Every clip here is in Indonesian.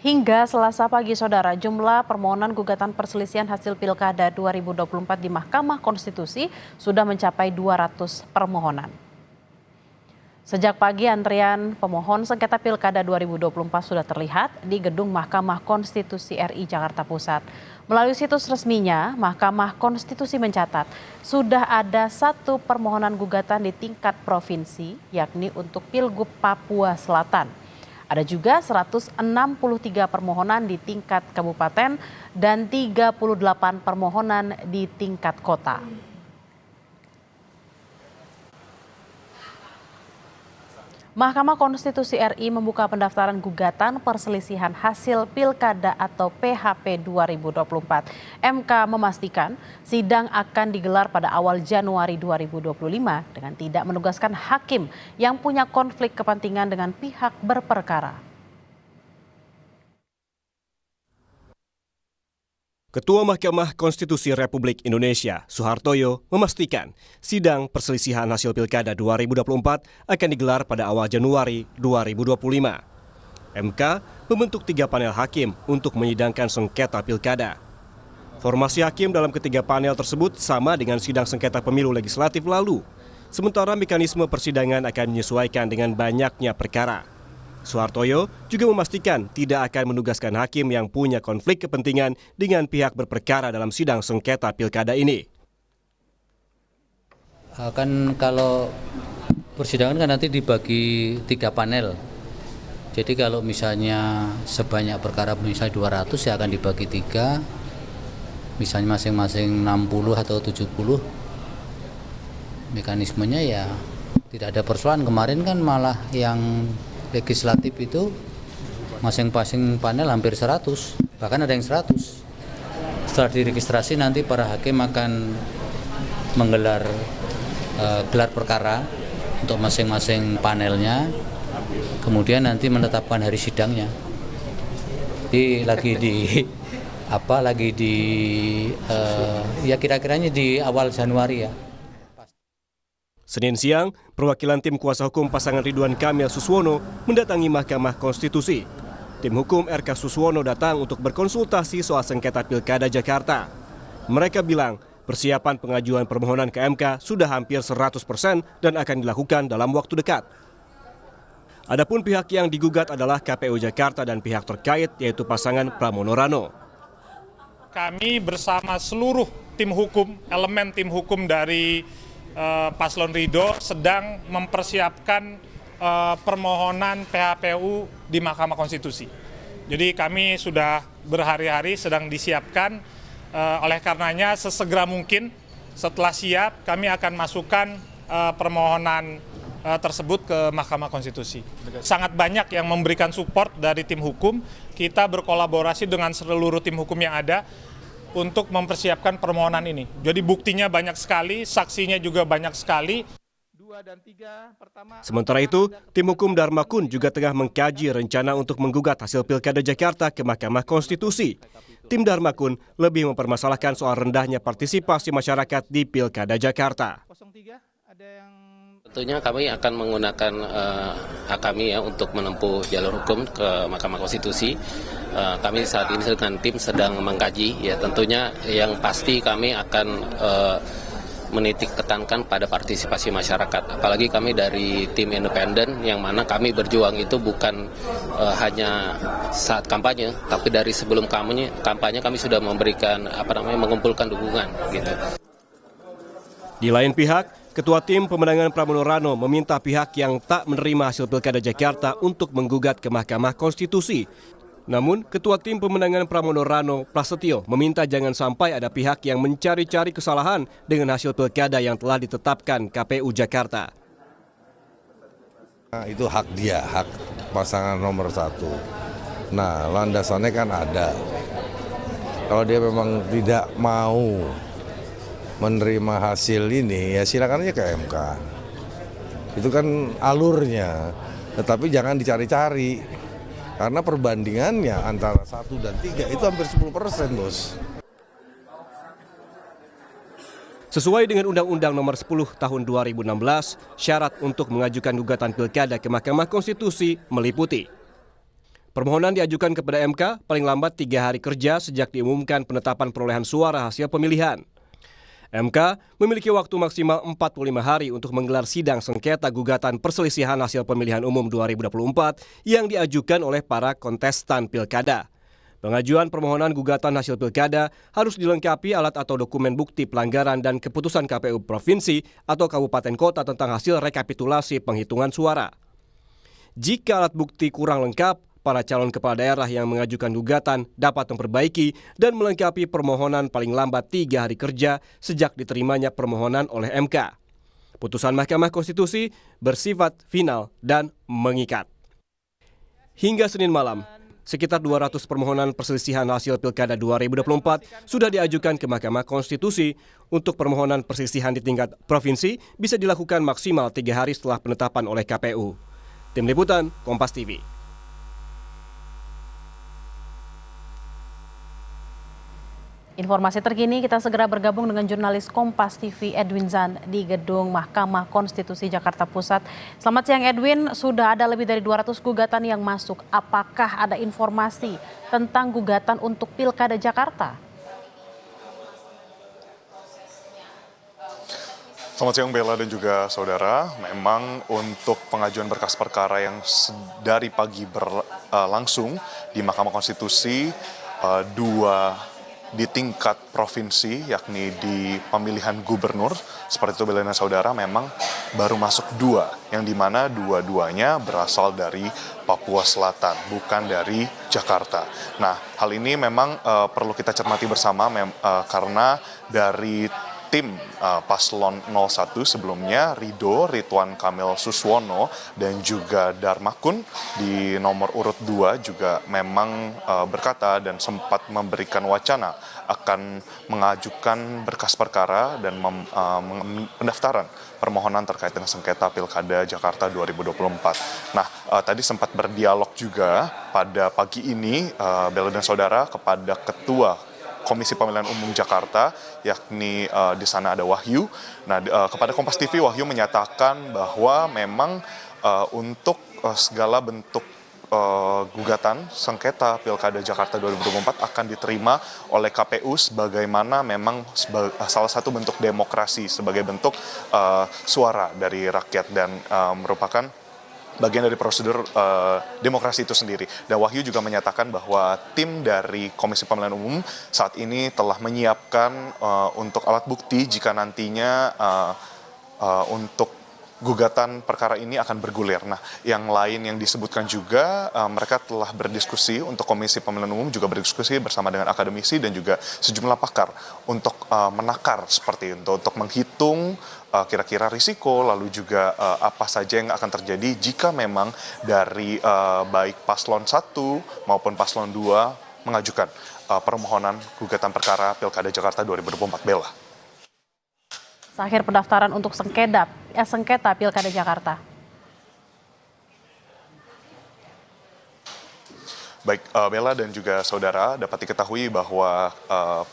Hingga Selasa pagi, Saudara, jumlah permohonan gugatan perselisihan hasil Pilkada 2024 di Mahkamah Konstitusi sudah mencapai 200 permohonan. Sejak pagi, antrian pemohon sengketa Pilkada 2024 sudah terlihat di gedung Mahkamah Konstitusi RI Jakarta Pusat. Melalui situs resminya, Mahkamah Konstitusi mencatat sudah ada 1 permohonan gugatan di tingkat provinsi, yakni untuk Pilgub Papua Selatan. Ada juga 163 permohonan di tingkat kabupaten dan 38 permohonan di tingkat kota. Mahkamah Konstitusi RI membuka pendaftaran gugatan perselisihan hasil Pilkada atau PHP 2024. MK memastikan sidang akan digelar pada awal Januari 2025 dengan tidak menugaskan hakim yang punya konflik kepentingan dengan pihak berperkara. Ketua Mahkamah Konstitusi Republik Indonesia, Suhartoyo, memastikan sidang perselisihan hasil Pilkada 2024 akan digelar pada awal Januari 2025. MK membentuk 3 panel hakim untuk menyidangkan sengketa Pilkada. Formasi hakim dalam ketiga panel tersebut sama dengan sidang sengketa pemilu legislatif lalu, sementara mekanisme persidangan akan menyesuaikan dengan banyaknya perkara. Suhartoyo juga memastikan tidak akan menugaskan hakim yang punya konflik kepentingan dengan pihak berperkara dalam sidang sengketa Pilkada ini. Kan kalau persidangan kan nanti dibagi 3 panel. Jadi kalau misalnya sebanyak perkara misalnya 200 ya akan dibagi 3. Misalnya masing-masing 60 atau 70. Mekanismenya ya tidak ada persoalan. Kemarin kan malah yang legislatif itu masing-masing panel hampir 100, bahkan ada yang 100. Setelah diregistrasi nanti para hakim akan menggelar gelar perkara untuk masing-masing panelnya, kemudian nanti menetapkan hari sidangnya. Jadi ya kira-kiranya di awal Januari ya. Senin siang, perwakilan tim kuasa hukum pasangan Ridwan Kamil Suswono mendatangi Mahkamah Konstitusi. Tim hukum RK Suswono datang untuk berkonsultasi soal sengketa Pilkada Jakarta. Mereka bilang persiapan pengajuan permohonan ke MK sudah hampir 100% dan akan dilakukan dalam waktu dekat. Adapun pihak yang digugat adalah KPU Jakarta dan pihak terkait yaitu pasangan Pramono Rano. Kami bersama seluruh tim hukum, elemen tim hukum dari Paslon Ridho sedang mempersiapkan permohonan PHPU di Mahkamah Konstitusi. Jadi kami sudah berhari-hari sedang disiapkan, oleh karenanya sesegera mungkin setelah siap kami akan masukkan permohonan tersebut ke Mahkamah Konstitusi. Sangat banyak yang memberikan support dari tim hukum, kita berkolaborasi dengan seluruh tim hukum yang ada untuk mempersiapkan permohonan ini. Jadi buktinya banyak sekali, saksinya juga banyak sekali. Sementara itu, tim hukum Dharma Kun juga tengah mengkaji rencana untuk menggugat hasil Pilkada Jakarta ke Mahkamah Konstitusi. Tim Dharma Kun lebih mempermasalahkan soal rendahnya partisipasi masyarakat di Pilkada Jakarta. Tentunya kami akan menggunakan hak kami ya untuk menempuh jalur hukum ke Mahkamah Konstitusi. Kami saat ini dengan tim sedang mengkaji, ya tentunya yang pasti kami akan menitik tekankan pada partisipasi masyarakat. Apalagi kami dari tim independen yang mana kami berjuang itu bukan hanya saat kampanye, tapi dari sebelum kampanye kami sudah memberikan mengumpulkan dukungan gitu. Di lain pihak, Ketua Tim Pemenangan Pramono Rano meminta pihak yang tak menerima hasil Pilkada Jakarta untuk menggugat ke Mahkamah Konstitusi. Namun, Ketua Tim Pemenangan Pramono Rano, Prasetyo, meminta jangan sampai ada pihak yang mencari-cari kesalahan dengan hasil Pilkada yang telah ditetapkan KPU Jakarta. Itu hak dia, hak pasangan nomor 1. Nah, landasannya kan ada. Kalau dia memang tidak mau menerima hasil ini, ya silakan aja ke MK. Itu kan alurnya, tetapi jangan dicari-cari. Karena perbandingannya antara 1 dan 3 itu hampir 10%, Bos. Sesuai dengan Undang-Undang Nomor 10 Tahun 2016, syarat untuk mengajukan gugatan Pilkada ke Mahkamah Konstitusi meliputi Permohonan diajukan kepada MK paling lambat 3 hari kerja sejak diumumkan penetapan perolehan suara hasil pemilihan. MK memiliki waktu maksimal 45 hari untuk menggelar sidang sengketa gugatan perselisihan hasil pemilihan umum 2024 yang diajukan oleh para kontestan pilkada. Pengajuan permohonan gugatan hasil pilkada harus dilengkapi alat atau dokumen bukti pelanggaran dan keputusan KPU Provinsi atau Kabupaten Kota tentang hasil rekapitulasi penghitungan suara. Jika alat bukti kurang lengkap, para calon kepala daerah yang mengajukan gugatan dapat memperbaiki dan melengkapi permohonan paling lambat 3 hari kerja sejak diterimanya permohonan oleh MK. Putusan Mahkamah Konstitusi bersifat final dan mengikat. Hingga Senin malam, sekitar 200 permohonan perselisihan hasil Pilkada 2024 sudah diajukan ke Mahkamah Konstitusi. Untuk permohonan perselisihan di tingkat provinsi bisa dilakukan maksimal 3 hari setelah penetapan oleh KPU. Tim Liputan, Kompas TV. Informasi terkini kita segera bergabung dengan jurnalis Kompas TV Edwin Zan di Gedung Mahkamah Konstitusi Jakarta Pusat. Selamat siang Edwin, sudah ada lebih dari 200 gugatan yang masuk. Apakah ada informasi tentang gugatan untuk Pilkada Jakarta? Selamat siang Bella dan juga saudara. Memang untuk pengajuan berkas perkara yang dari pagi berlangsung di Mahkamah Konstitusi, di tingkat provinsi, yakni di pemilihan gubernur, seperti itu Bella dan saudara, memang baru masuk 2, yang dimana dua-duanya berasal dari Papua Selatan, bukan dari Jakarta. Nah, hal ini memang perlu kita cermati bersama karena dari tim paslon 01 sebelumnya, Ridwan Kamil Suswono dan juga Darmakun di nomor urut 2 juga memang berkata dan sempat memberikan wacana akan mengajukan berkas perkara dan pendaftaran permohonan terkait dengan sengketa Pilkada Jakarta 2024. Nah, tadi sempat berdialog juga pada pagi ini Bella dan saudara kepada Ketua Komisi Pemilihan Umum Jakarta, yakni di sana ada Wahyu. Nah, kepada Kompas TV, Wahyu menyatakan bahwa memang untuk segala bentuk gugatan sengketa Pilkada Jakarta 2024 akan diterima oleh KPU sebagaimana memang salah satu bentuk demokrasi, sebagai bentuk suara dari rakyat dan merupakan bagian dari prosedur demokrasi itu sendiri. Dan Wahyu juga menyatakan bahwa tim dari Komisi Pemilihan Umum saat ini telah menyiapkan untuk alat bukti jika nantinya untuk gugatan perkara ini akan bergulir. Nah, yang lain yang disebutkan juga, mereka telah berdiskusi untuk Komisi Pemilihan Umum, juga berdiskusi bersama dengan akademisi dan juga sejumlah pakar untuk menakar seperti itu, untuk menghitung kira-kira risiko, lalu juga apa saja yang akan terjadi jika memang dari baik paslon 1 maupun paslon 2 mengajukan permohonan gugatan perkara Pilkada Jakarta 2024. Bella. Akhir pendaftaran untuk sengketa Pilkada Jakarta. Baik, Bella dan juga saudara, dapat diketahui bahwa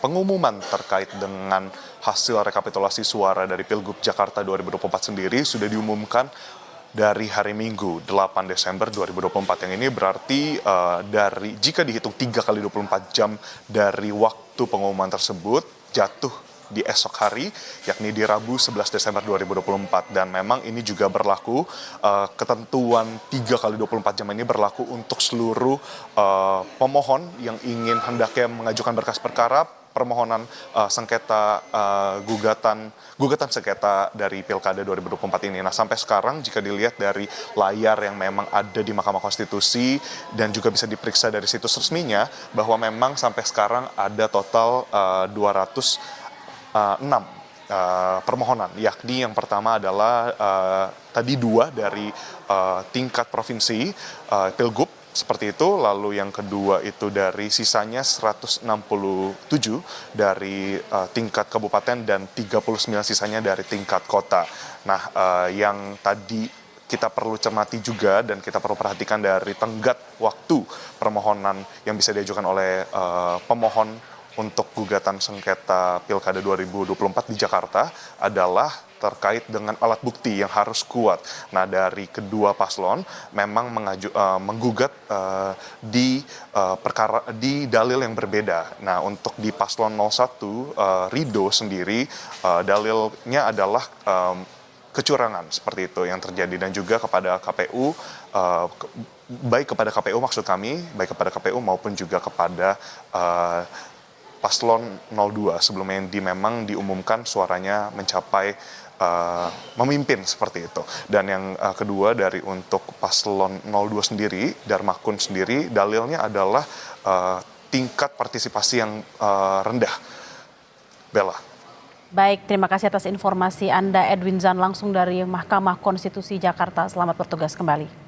pengumuman terkait dengan hasil rekapitulasi suara dari Pilgub Jakarta 2024 sendiri sudah diumumkan dari hari Minggu 8 Desember 2024. Yang ini berarti jika dihitung 3 kali 24 jam dari waktu pengumuman tersebut jatuh di esok hari, yakni di Rabu 11 Desember 2024. Dan memang ini juga berlaku, ketentuan 3 kali 24 jam ini berlaku untuk seluruh pemohon yang ingin hendaknya mengajukan berkas perkara permohonan sengketa gugatan sengketa dari Pilkada 2024 ini. Nah, sampai sekarang jika dilihat dari layar yang memang ada di Mahkamah Konstitusi dan juga bisa diperiksa dari situs resminya, bahwa memang sampai sekarang ada total 206 permohonan, yakni yang pertama adalah tadi 2 dari tingkat provinsi Pilgub seperti itu, lalu yang kedua itu dari sisanya 167 dari tingkat kabupaten dan 39 sisanya dari tingkat kota. Nah, yang tadi kita perlu cermati juga dan kita perlu perhatikan dari tenggat waktu permohonan yang bisa diajukan oleh pemohon untuk gugatan sengketa Pilkada 2024 di Jakarta adalah terkait dengan alat bukti yang harus kuat. Nah, dari kedua paslon memang menggugat di dalil yang berbeda. Nah, untuk di paslon 01 Ridho sendiri dalilnya adalah kecurangan seperti itu yang terjadi, dan juga kepada KPU, baik kepada KPU maksud kami, baik kepada KPU maupun juga kepada paslon 02 sebelumnya yang memang diumumkan suaranya mencapai memimpin seperti itu. Dan yang kedua dari untuk paslon 02 sendiri, Darmakun sendiri, dalilnya adalah tingkat partisipasi yang rendah. Bella. Baik, terima kasih atas informasi Anda Edwin Zan langsung dari Mahkamah Konstitusi Jakarta. Selamat bertugas kembali.